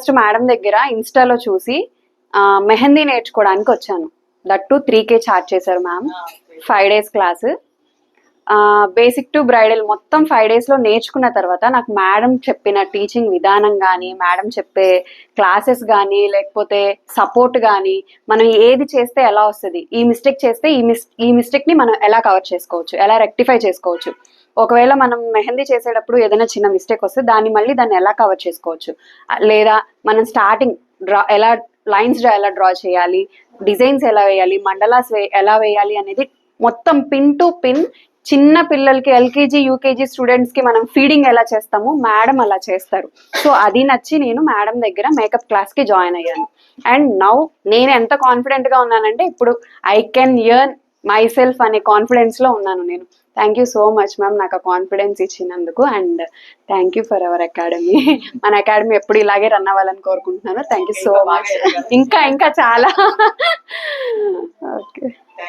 First madam దగ్గర ఇన్స్టాలో చూసి మెహందీ నేర్చుకోవడానికి వచ్చాను. దట్ టు 3K చార్జ్ చేశారు ma'am. 5 days class, basic to bridal మొత్తం 5 days లో నేర్చుకున్న తర్వాత నాకు మేడం చెప్పిన టీచింగ్ విధానం కానీ, మేడం చెప్పే క్లాసెస్ కానీ, లేకపోతే సపోర్ట్ కానీ, మనం ఏది చేస్తే ఎలా వస్తుంది, ఈ మిస్టేక్ చేస్తే ఈ మిస్టేక్ ని మనం ఎలా కవర్ చేసుకోవచ్చు, ఎలా రెక్టిఫై చేసుకోవచ్చు, ఒకవేళ మనం మెహందీ చేసేటప్పుడు ఏదైనా చిన్న మిస్టేక్ వస్తే దాన్ని ఎలా కవర్ చేసుకోవచ్చు, లేదా మనం స్టార్టింగ్ ఎలా లైన్స్ ఎలా డ్రా చేయాలి, డిజైన్స్ ఎలా వేయాలి, మండలాస్ ఎలా వేయాలి అనేది మొత్తం పిన్ టు పిన్ చిన్న పిల్లలకి ఎల్కేజీ యూకేజీ స్టూడెంట్స్ కి మనం ఫీడింగ్ ఎలా చేస్తామో మేడం అలా చేస్తారు. సో అది నచ్చి నేను మేడం దగ్గర మేకప్ క్లాస్ కి జాయిన్ అయ్యాను. అండ్ నౌ నేను ఎంత కాన్ఫిడెంట్ గా ఉన్నానంటే ఇప్పుడు I can earn my self అనే కాన్ఫిడెన్స్ లో ఉన్నాను నేను. Thank you so much ma'am నాకు ఆ కాన్ఫిడెన్స్ ఇచ్చినందుకు. And thank you for hour academy. మన అకాడమీ ఎప్పుడు ఇలాగే రన్ అవ్వాలని కోరుకుంటున్నాను. Thank you so much. ఇంకా చాలా